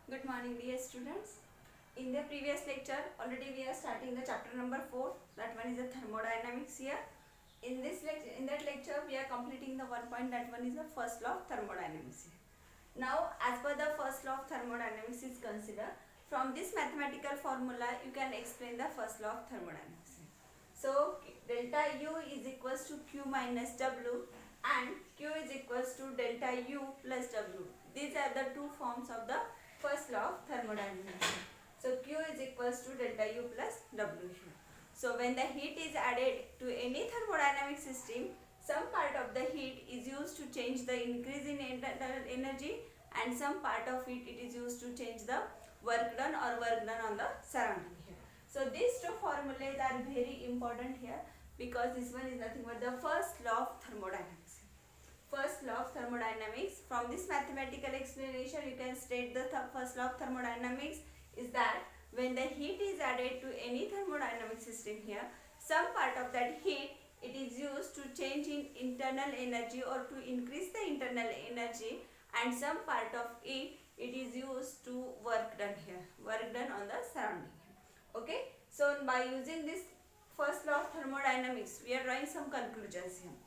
Good morning, dear students. In the previous lecture, already we are starting the chapter number 4. That one is the thermodynamics here. In that lecture, we are completing the one point. That one is the first law of thermodynamics here. Now, as per the first law of thermodynamics is considered, from this mathematical formula, you can explain the first law of thermodynamics here. So, delta U is equals to Q minus W and Q is equals to delta U plus W. These are the two forms of the first law of thermodynamics. So Q is equals to delta U plus W here. So when the heat is added to any thermodynamic system, some part of the heat is used to change the increase in internal energy and some part of it is used to change the work done or work done on the surrounding here. So these two formulas are very important here because this one is nothing but the first law of thermodynamics. First law of thermodynamics. From this mathematical explanation, you can state the first law of thermodynamics is that when the heat is added to any thermodynamic system here, some part of that heat it is used to change in internal energy or to increase the internal energy, and some part of it is used to work done here, work done on the surrounding here. Okay, so by using this first law of thermodynamics, we are drawing some conclusions here,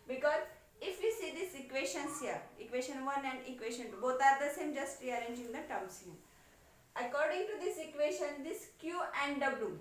because if we see these equations here, equation 1 and equation 2, both are the same, just rearranging the terms here. According to this equation, this Q and W,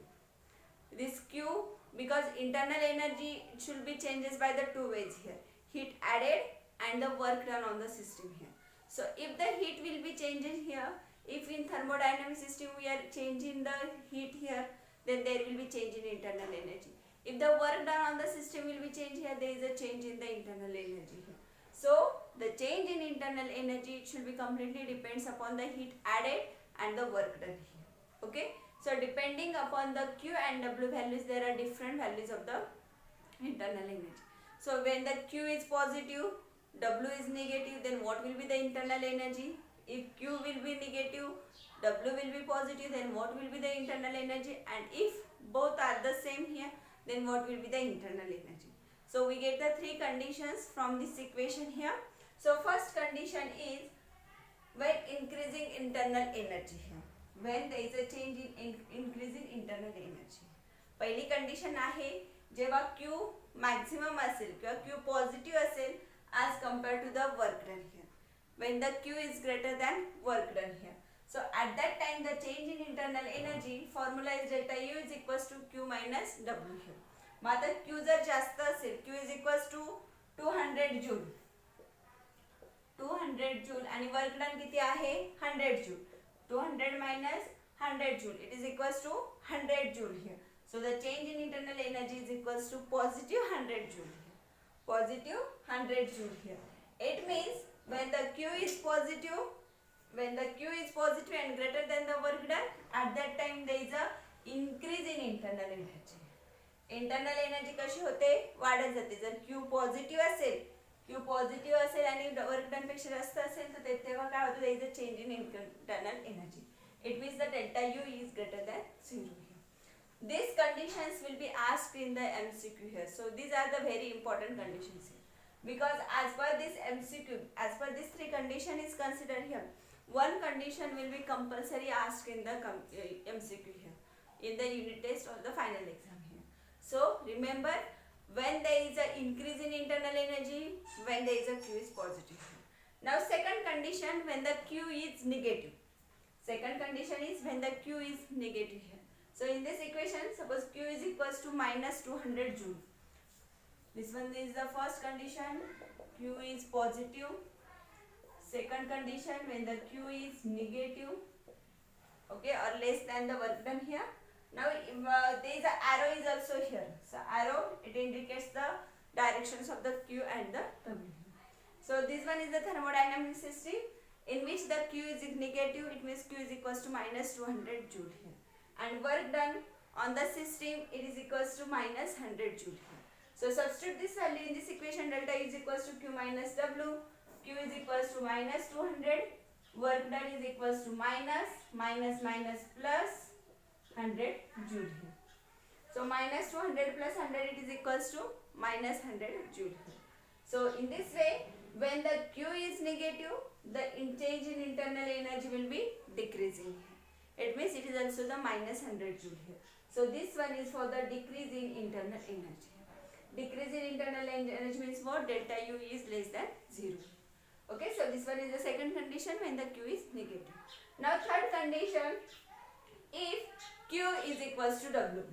this Q, because internal energy should be changes by the two ways here, heat added and the work done on the system here. So if the heat will be changing here, if in thermodynamic system we are changing the heat here, then there will be change in internal energy. If the work done on the system will be changed here, there is a change in the internal energy here. So the change in internal energy should be completely depends upon the heat added and the work done here. Okay. So depending upon the Q and W values, there are different values of the internal energy. So when the Q is positive, W is negative, then what will be the internal energy? If Q will be negative, W will be positive, then what will be the internal energy? And if both are the same here, then what will be the internal energy? So we get the three conditions from this equation here. So first condition is when increasing internal energy here, when there is a change in increasing internal energy. पहिली condition आहे जेव्हा Q maximum असेल किंवा Q positive असेल as compared to the work done here, when the Q is greater than work done here. So at that time the change in internal energy formula is delta U is equals to Q minus W here. मग आता Q जर जास्त असेल, Q is equals to 200 joule, 200 joule आणि work done किती आहे 100 joule. 200 minus 100 joule, it is equals to 100 joule here. So the change in internal energy is equals to positive 100 joule here. Positive 100 joule here. It means when the Q is positive, when the Q is positive and greater than the work done, at that time there is a increase in internal energy. Internal energy कशी होते, वाढत जाते. जर Q positive असेल, Q positive असेल आणि work done पेक्षा जास्त असेल तर तेव्हा काय होतं, there is a change in internal energy. It means the delta U is greater than 0 here. These conditions will be asked in the MCQ here. So these are the very important conditions here, because as per this MCQ, as per this three condition is considered here, one condition will be compulsory asked in the MCQ here, in the unit test or the final exam here. So remember, when there is an increase in internal energy, when there is a Q is positive. Now second condition, when the Q is negative. Second condition is when the Q is negative here. So in this equation, suppose Q is equals to minus 200 joule. This one is the first condition, Q is positive. Second condition, when the Q is negative, okay, or less than the work done here. Now there is an arrow is also here. So arrow, it indicates the directions of the Q and the W. So this one is the thermodynamic system in which the Q is negative. It means Q is equals to minus 200 joule here, and work done on the system it is equals to minus 100 joule here. So substitute this value in this equation. Delta is equals to Q minus W. Q is equals to minus 200. Work done is equals to minus plus 100 joule here. So minus 200 plus 100, it is equals to minus 100 joule here. So in this way When the Q is negative, the change in internal energy will be decreasing here. It means it is also the minus 100 joule here. So this one is for the decrease in internal energy. Decrease in internal energy means what? Delta U is less than 0. Okay, so this one is the second condition when the Q is negative. Now third condition, if Q is equals to W.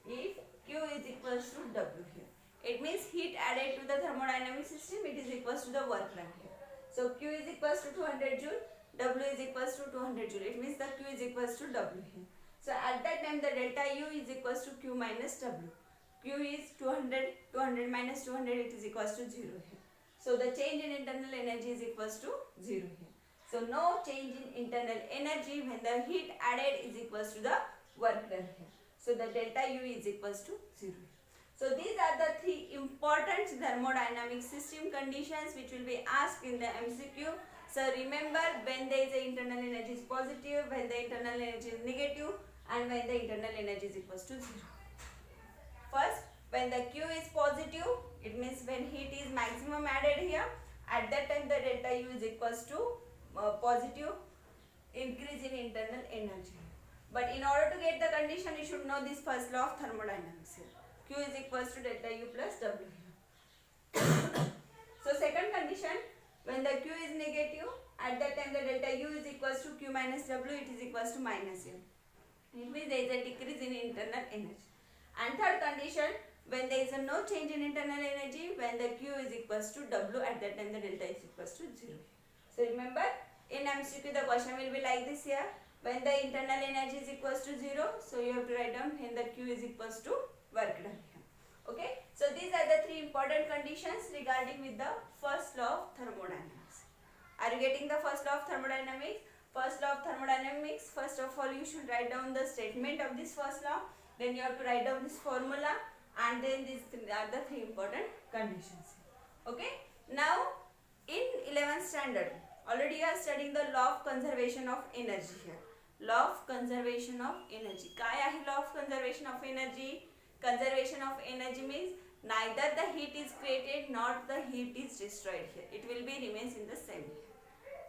If Q is equals to W here. It means heat added to the thermodynamic system, it is equals to the work done here. So Q is equals to 200 joule, W is equals to 200 joule. It means the Q is equals to W here. So at that time the delta U is equals to Q minus W. Q is 200, 200 minus 200, it is equals to 0 here. So the change in internal energy is equals to 0 here. So no change in internal energy when the heat added is equals to the work done here. So the delta U is equals to 0. So these are the three important thermodynamic system conditions which will be asked in the MCQ. So remember, when there is a internal energy is positive, when the internal energy is negative, and when the internal energy is equals to 0. First, when the Q is positive, it means when heat is maximum added here, at that time the delta U is equals to positive increase in internal energy. But in order to get the condition, you should know this first law of thermodynamics here. Q is equals to delta U plus W here. So second condition, when the Q is negative, at that time the delta U is equals to Q minus W, it is equals to minus M. It means there is a decrease in internal energy. And third condition, when there is no change in internal energy, when the Q is equals to W, at that time the delta is equals to 0. So remember, in MCQ the question will be like this here. When the internal energy is equals to 0, so you have to write down when the Q is equals to work done here. Okay, so these are the three important conditions regarding with the first law of thermodynamics. Are you getting the first law of thermodynamics? First law of thermodynamics, first of all you should write down the statement of this first law, then you have to write down this formula, and then these are the three important conditions. Okay, now in 11th standard, already you are studying the law of conservation of energy here. Law of conservation of energy. काय आहे law of conservation of energy? Conservation of energy means neither the heat is created nor the heat is destroyed here. It will be remains in the same.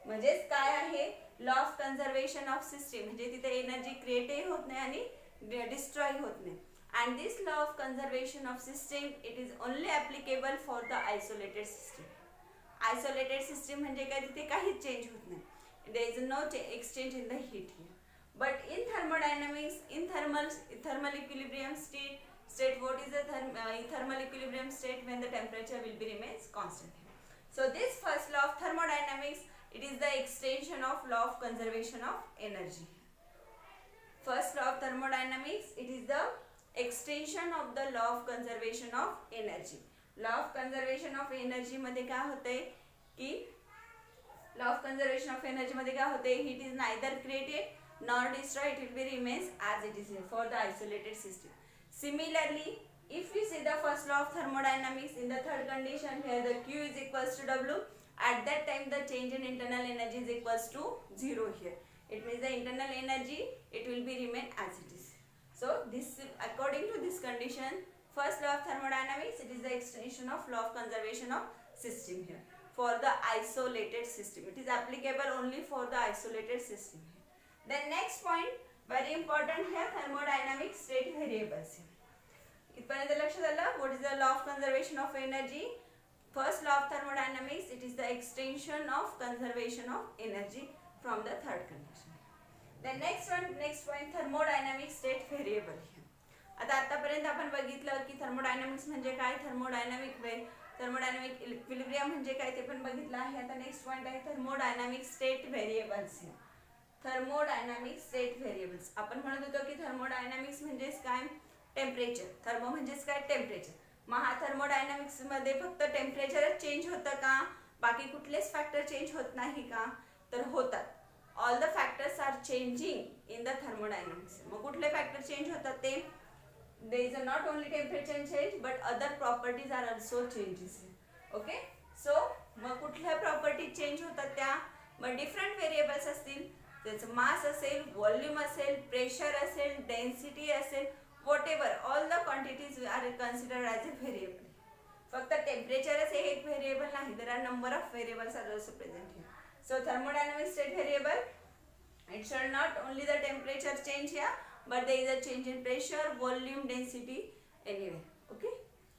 म्हणजेच काय आहे law of conservation of system, म्हणजे तिथे energy create होत नाही आणि destroy होत नाही. And this law of conservation of system, it is only applicable for the isolated system. Isolated system म्हणजे काय, तिथे काहीच चेंज होत नाही. There is no exchange in the heat here. But in thermodynamics, in thermal equilibrium state, what is the thermal equilibrium state? When the temperature will be remains constant. So this first law of thermodynamics, it is the extension of law of conservation of energy. First law of thermodynamics, it is the extension of the law of conservation of energy. Law of conservation of energy मध्ये काय होते की law of conservation of energy मध्ये काय होते, heat is neither created nor destroyed, it will be remains as it is here for the isolated system. Similarly, if you see the first law of thermodynamics, in the third condition here the Q is equals to W, at that time the change in internal energy is equals to 0 here. It means the internal energy, it will be remain as it is. So this, according to this condition, first law of thermodynamics, it is the extension of law of conservation of system here for the isolated system. It is applicable only for the isolated system. Then next point, very important here, thermodynamic state variables. इथपर्यंत लक्षात आलं. What is the law of conservation of energy? First law of thermodynamics, it is the extension of conservation of energy from the third condition. Then next point, thermodynamic state variable. आता आतापर्यंत आपण बघितलं की thermodynamics म्हणजे काय, thermodynamic equilibrium म्हणजे काय ते पण बघितलं आहे. आता नेक्स्ट पॉइंट आहे thermodynamic state variables. Thermodynamic state variables आपण म्हणत होतो की थर्मोडायनामिक्स म्हणजेच काय, टेम्परेचर. थर्मो म्हणजेच काय, टेम्परेचर. मग हा थर्मोडायनामिक्स मध्ये फक्त टेम्परेचरच चेंज होतं का, बाकी कुठलेच फॅक्टर चेंज होत नाही का, तर होतात. All the factors are changing in the thermodynamics. मग कुठले फॅक्टर चेंज होतात ते, there is a not only temperature change but other properties are also changes. Okay, so मग कुठल्या प्रॉपर्टी चेंज होतात त्या, मग डिफरंट व्हेरिएबल्स असतील, त्याचं मास असेल, व्हॉल्यूम असेल, प्रेशर असेल, डेन्सिटी असेल, whatever all the quantities are considered as a variable. फक्त टेम्परेचरच हे एक व्हेरिएबल नाही, there are number of variables are also present here. So thermodynamic state variable, it shall not only the temperature change here, but there is a change in pressure, volume, density anywhere. Okay.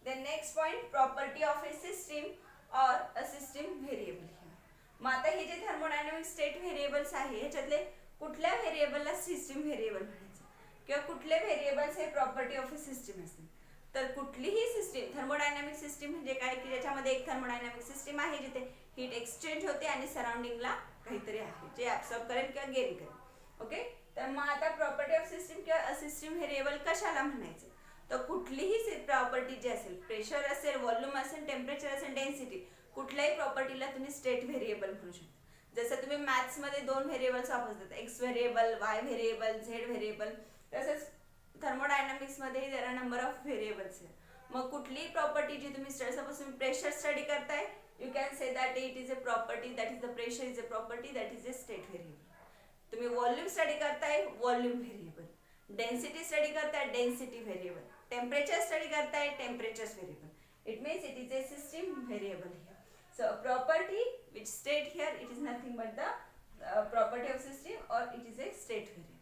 Then next point, property of a system or a system variable here. मग आता हे जे thermodynamic state variables आहे ह्याच्यातले कुठल्या व्हेरिएबलला system variable म्हणायचं किंवा कुठले व्हेरिएबल्स हे प्रॉपर्टी ऑफ अ सिस्टीम असतील. तर कुठलीही सिस्टीम, थर्मोडायनामिक सिस्टीम म्हणजे काय की ज्याच्यामध्ये एक थर्मोडायनामिक सिस्टीम आहे जिथे हीट एक्सचेंज होते आणि सराउंडिंगला काहीतरी आहे जे ऍब्सॉर्ब करेल किंवा गेन करेल. ओके. तर मग आता प्रॉपर्टी ऑफ सिस्टीम किंवा सिस्टीम व्हेरिएबल कशाला म्हणायचं, तर कुठलीही प्रॉपर्टी जी असेल, प्रेशर असेल, व्हॉल्यूम असेल, टेम्परेचर असेल, डेन्सिटी, कुठल्याही प्रॉपर्टीला तुम्ही स्टेट व्हेरिएबल म्हणू शकता. जसं तुम्ही मॅथ्समध्ये दोन व्हेरिएबल्स वापरतात, X variable, Y variable, Z variable, तसंच थर्मोडायनामिक्समध्ये there are number of variables आहे. मग कुठलीही प्रॉपर्टी जी तुम्ही सपोज तुम्ही प्रेशर स्टडी करताय, you can say that it is a property, that is the pressure is a property, that is a state variable. तुम्ही व्हॉल्यूम स्टडी करताय, volume variable. Density study करताय, डेन्सिटी व्हेरिएबल. टेम्परेचर स्टडी करताय, temperature variable. It means it is a system variable here. So a property which state here, it is nothing but the property of system or it is a state variable.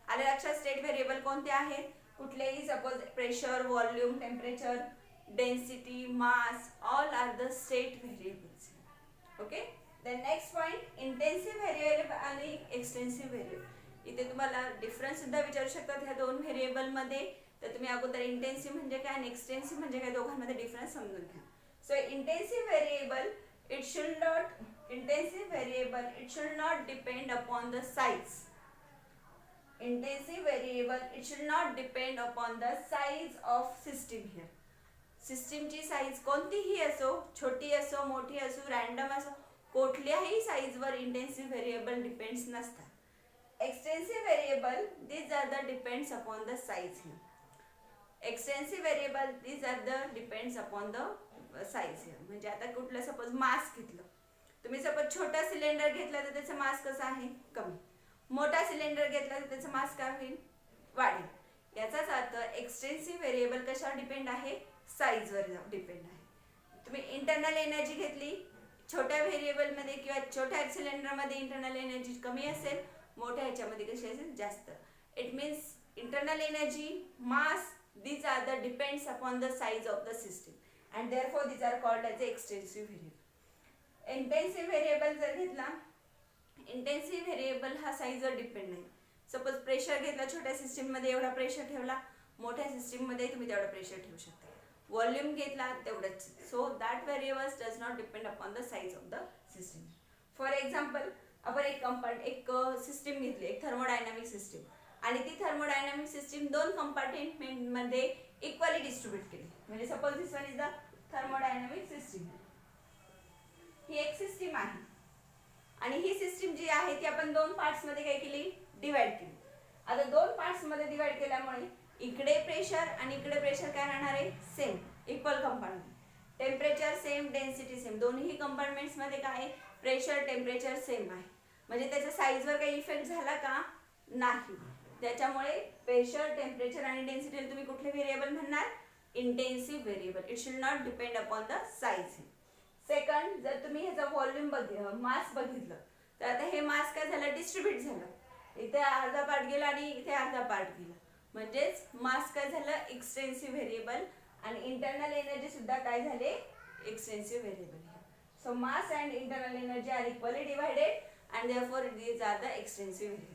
आले लक्षात state variable कोणते आहेत, कुठलेही suppose pressure, volume, temperature, density, mass, all are the state variables. Okay. Then next point, intensive variable आणि extensive variable. इथे तुम्हाला difference सुद्धा विचारू शकतात ह्या दोन व्हेरिएबल मध्ये. तर तुम्ही अगोदर इंटेन्सिव्ह म्हणजे काय आणि एक्सटेन्सिव्ह म्हणजे काय दोघांमध्ये डिफरन्स समजून घ्या. So intensive variable, it should not depend upon the size. Intensive variable, it should not depend upon the size of system here. System ची साईज कोणतीही असो, छोटी असो, मोठी असो, रँडम असो, कुठल्याही साईजवर इंटेन्सिव्ह व्हेरिएबल डिपेंड्स नसतात. Extensive variable, these are the depends upon the size here. Extensive variable, these are the depends upon the size. म्हणजे आता कुठलं सपोज मास घेतलं, तुम्ही सपोज छोटा सिलेंडर घेतला तर त्याचा मास कसा आहे, कमी. मोठा सिलेंडर घेतला तर त्याचा मास काय होईल, वाढेल. याचाच अर्थ एक्सटेन्सिव्ह व्हेरिएबल कशावर डिपेंड आहे, साईजवर डिपेंड आहे. तुम्ही इंटरनल एनर्जी घेतली, छोट्या व्हेरिएबलमध्ये किंवा छोट्या सिलेंडरमध्ये इंटरनल एनर्जी कमी असेल, मोठ्या ह्याच्यामध्ये कशी असेल, जास्त. It means internal energy, mass, these are the depends upon the size of the system and therefore these are called as the extensive variable. Intensive variable जर घेतला, इंटेन्सिव्ह व्हेरिएबल हा साईजवर डिपेंड नाही. सपोज प्रेशर घेतला, छोट्या system मध्ये एवढा pressure ठेवला, मोठ्या सिस्टीम मध्ये तुम्ही तेवढा प्रेशर ठेवू शकता. व्हॉल्यूम घेतला तेवढंच. So that variables does not depend upon the size of the system. For example, आपण एक सिस्टीम घेतली, एक थर्मोडायनामिक सिस्टीम, आणि ती थर्मोडायनामिक सिस्टीम दोन कंपार्टमेंट मध्ये इक्वली डिस्ट्रीब्यूट केली. म्हणजे suppose this one is the thermodynamic system. ही एक सिस्टीम आहे आणि ही सिस्टीम जी आहे ती आपण दोन पार्ट्स मध्ये काय केली, डिवाइड केली. आता दोन पार्ट्स मध्ये डिवाइड केल्यामुळे इकडे प्रेशर आणि इकडे प्रेशर काय राहणार आहे, same, equal compartment. Temperature same, density same, दोन्ही कंपार्टमेंट्स मध्ये काय प्रेशर, टेम्परेचर सेम आहे. म्हणजे त्याच्या साईजवर काही इफेक्ट झाला का, नाही. त्याच्यामुळे प्रेशर, टेम्परेचर आणि डेन्सिटी तुम्ही कुठले व्हेरिएबल म्हणणार, intensive variable. It should not depend upon the size. Second, जर तुम्ही ह्याचा व्हॉल्यूम मास बघितलं तर आता हे मास काय झालं, डिस्ट्रीब्यूट झालं. इथे अर्धा पार्ट गेला आणि इथे अर्धा पार्ट गेला. म्हणजेच मास काय झालं, एक्सटेन्सिव्ह व्हेरिएबल, आणि इंटरनल एनर्जी सुद्धा काय झाले, extensive variable. So mass and internal energy are equally divided and therefore these are the extensive variable.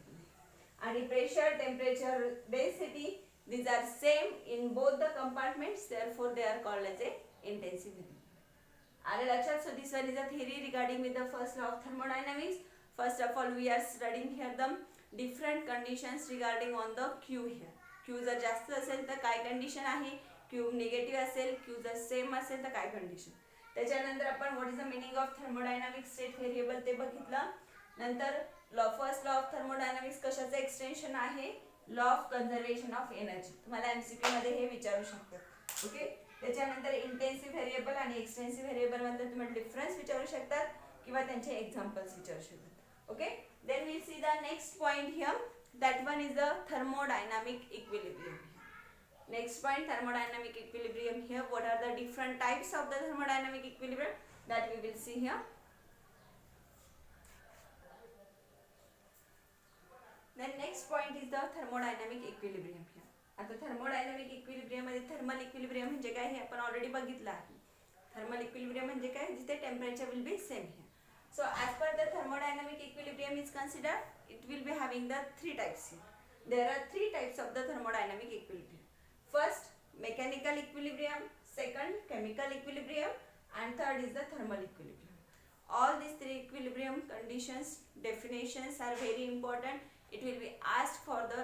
आणि pressure, temperature, density, these are same in both the compartments, therefore they are called as a intensive variable. आले लक्षात. So this one is a theory regarding with the first law of thermodynamics. First of all we are studying here the different conditions regarding on the Q here. Q जर जास्त असेल तर काय condition आहे, Q negative असेल, Q जर same असेल तर काय कंडिशन. त्याच्यानंतर आपण what is the meaning of thermodynamic state variable ते बघितलं. नंतर फर्स्ट लॉ ऑफ थर्मोडायनामिक्स कशाचं एक्सटेन्शन आहे, law of conservation of energy. तुम्हाला एमसीक्यू मध्ये हे विचारू शकतात. ओके. त्याच्यानंतर इंटेन्सिव्ह व्हेरिएबल आणि एक्सटेन्सिव्ह व्हेरिएबल मध्ये तुम्हाला डिफरन्स विचारू शकतात किंवा त्यांचे एक्झाम्पल्स विचारू शकतात. Okay. Then we see the next point here, that one is the thermodynamic equilibrium. Next point, thermodynamic equilibrium. Here, what are the different types of the thermodynamic equilibrium that we will see here. Then next point is the thermodynamic equilibrium here. आता thermodynamic equilibrium मध्ये thermal equilibrium म्हणजे काय हे आपण already बघितलं आहे. Thermal equilibrium म्हणजे काय, जिथे temperature will be same here. So as per the thermodynamic equilibrium is considered, it will be having the three types here. There are three types of the thermodynamic equilibrium. First, mechanical equilibrium, second, chemical equilibrium, and third is the thermal equilibrium. All these three equilibrium conditions, definitions are very important. It will be asked for the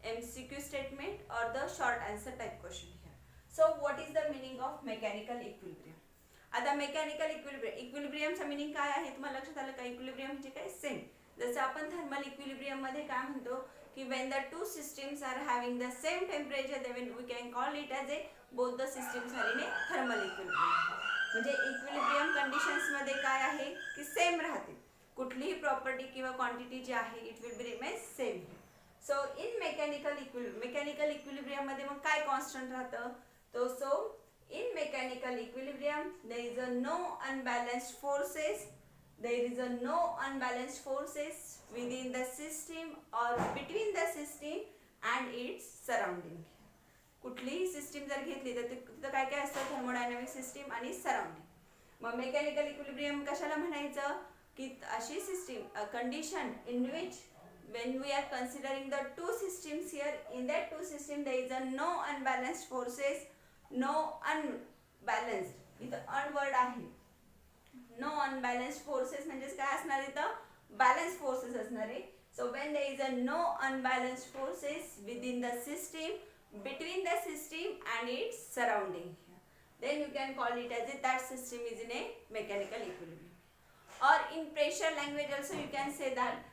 MCQ statement or the short answer type question here. So what is the meaning of mechanical equilibrium? आता mechanical इक्विलिब्रियमचा meaning काय आहे तुम्हाला लक्षात आलं का? Equilibrium म्हणजे काय, same. जसं आपण थर्मल इक्विलिब्रियम मध्ये काय म्हणतो की when the two systems are having the same temperature, then we can call it as a both the systems are in a thermal equilibrium. म्हणजे इक्विलिब्रियम कंडिशन्स मध्ये काय आहे की सेम राहते, कुठलीही प्रॉपर्टी किंवा क्वांटिटी जी आहे it will be remain same. So in mechanical equilibrium मध्ये मग काय कॉन्स्टंट राहतं तो, सो in mechanical equilibrium there is no unbalanced forces, within the system or between the system and its surrounding. कुठलीही system जर घेतली तर तिथं काय काय असतं, थर्मोडायनामिक सिस्टीम आणि सराउंडिंग. मग मेकॅनिकल इक्विलिब्रियम कशाला म्हणायचं की अशी system condition in which when we are considering the two systems here, in that two system there is no unbalanced forces, no unbalanced, इथं अनवर्ड आहे. नो अनबॅलन्स्ड फोर्सेस म्हणजे काय असणार, इथं बॅलन्स फोर्सेस असणार आहे. So when there is a no unbalanced forces within the system, between the system and its surrounding, then you can call it as if that system is in a mechanical equilibrium. Or in pressure language also you can say that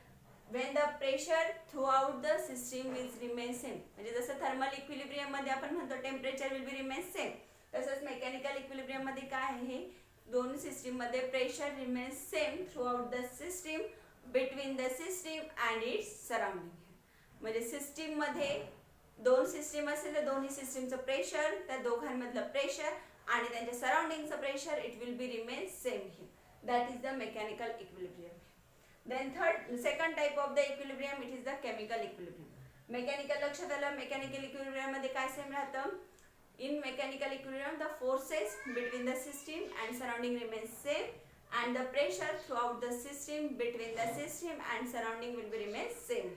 when the pressure throughout the system will remain same. म्हणजे जसं thermal equilibrium मध्ये आपण म्हणतो temperature will be remain same, तसंच mechanical equilibrium मध्ये काय आहे, दोन सिस्टीम मध्ये pressure remain same throughout the system, between the system and its surrounding. म्हणजे सिस्टीम मध्ये दोन सिस्टीम असेल तर दोन्ही सिस्टीमचं प्रेशर, त्या दोघांमधलं प्रेशर आणि त्यांच्या सराउंडिंगचं pressure it will be remain same here. That is the mechanical equilibrium. Then second type of the equilibrium, it is the chemical equilibrium. Mechanical लक्षात आलं, मेकॅनिकल इक्विलिब्रियम मध्ये काय सेम राहतं. In mechanical equilibrium the forces between the system and surrounding remain same and the pressure throughout the system between the system and surrounding will be remain same.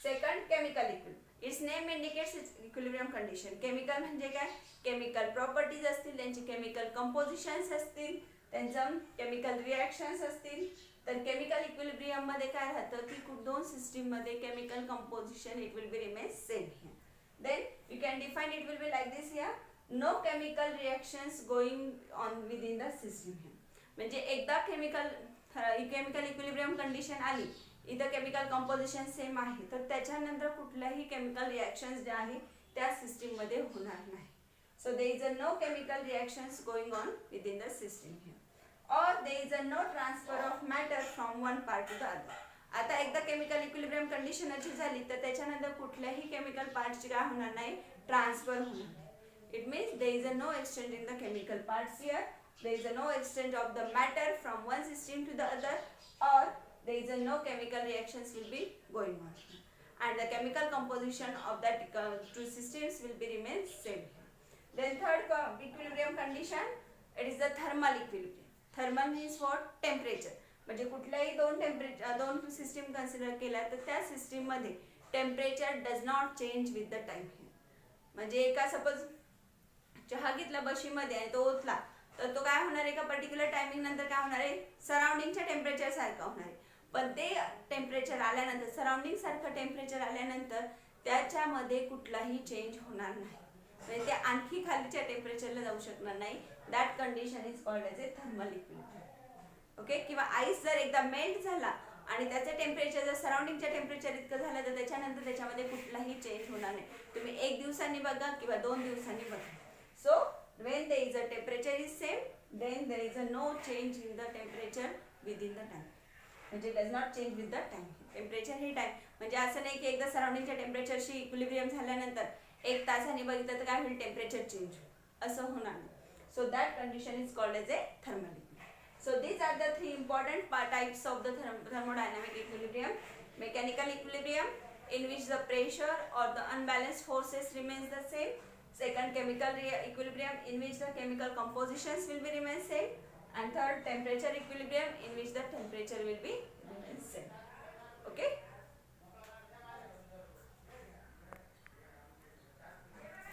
Second, chemical equilibrium. Its name indicates its equilibrium condition. Chemical म्हणजे काय, chemical properties असतील, त्यांची chemical compositions असतील, त्यांचं chemical reactions असतील. तर chemical equilibrium मध्ये काय राहतं की दोन सिस्टीम मध्ये chemical composition it will be remain same here. Then you can define it will be like this here, no chemical reactions going on within the system here. म्हणजे एकदा केमिकल इक्विलिब्रियम कंडिशन आली, इथं chemical composition same आहे, तर त्याच्यानंतर कुठल्याही chemical reactions जे आहे त्या सिस्टीम मध्ये होणार नाही. So there is a no chemical reactions going on within the system here. or there is a no transfer of matter from one part to the other. आता एकदा केमिकल इक्विलिब्रियम कंडिशन अची झाली तर त्याच्यानंतर कुठल्याही केमिकल पार्टची काय होणार नाही, ट्रान्सफर होणार नाही. It means there is a no exchange in the chemical parts here, there is a no exchange of the matter from one system to the other, or there is a no chemical reactions will be going on and the chemical composition of that two systems will be remain same. Then third equilibrium condition, it is the thermal equilibrium. Thermal means what, temperature. म्हणजे कुठल्याही दोन system consider केल्या तर त्या system मध्ये temperature does not change with the time. म्हणजे एका suppose चहा घेतला बशीमध्ये आणि तो ओतला तर तो काय होणार, एका पर्टिक्युलर टायमिंग नंतर काय होणार आहे, सराउंडिंगच्या टेम्परेचर सारखं होणार आहे. पण ते टेम्परेचर आल्यानंतर, सराउंडिंग सारखं टेम्परेचर आल्यानंतर त्याच्यामध्ये कुठलाही चेंज होणार नाही, म्हणजे ते आणखी खालीच्या टेम्परेचरला जाऊ शकणार नाही. That condition is called as a thermal equilibrium. Okay. किंवा आईस जर एकदा मेल्ट झाला आणि त्याचं टेम्परेचर जर सराउंडिंगच्या टेम्परेचर इतकं झालं तर त्याच्यानंतर त्याच्यामध्ये कुठलाही चेंज होणार नाही. तुम्ही 1 दिवसांनी बघा किंवा 2 दिवसांनी बघा. सो when there is a temperature is same, then there is a no change in the temperature within the time. म्हणजे does not change with the time. Temperature he time म्हणजे असं नाही की एकदा सराउंडिंगच्या टेम्परेचरशी इक्विलिब्रियम झाल्यानंतर एक तासाने बघितलं तर काय होईल, टेम्परेचर चेंज असं होणार नाही. So that condition is called as a thermal equilibrium. So these are the three important types of the thermodynamic equilibrium. Mechanical equilibrium, in which the pressure or the unbalanced forces remains the same. Second, chemical equilibrium, in which the chemical compositions will be remain same. And third, temperature equilibrium, in which the temperature will be remain same.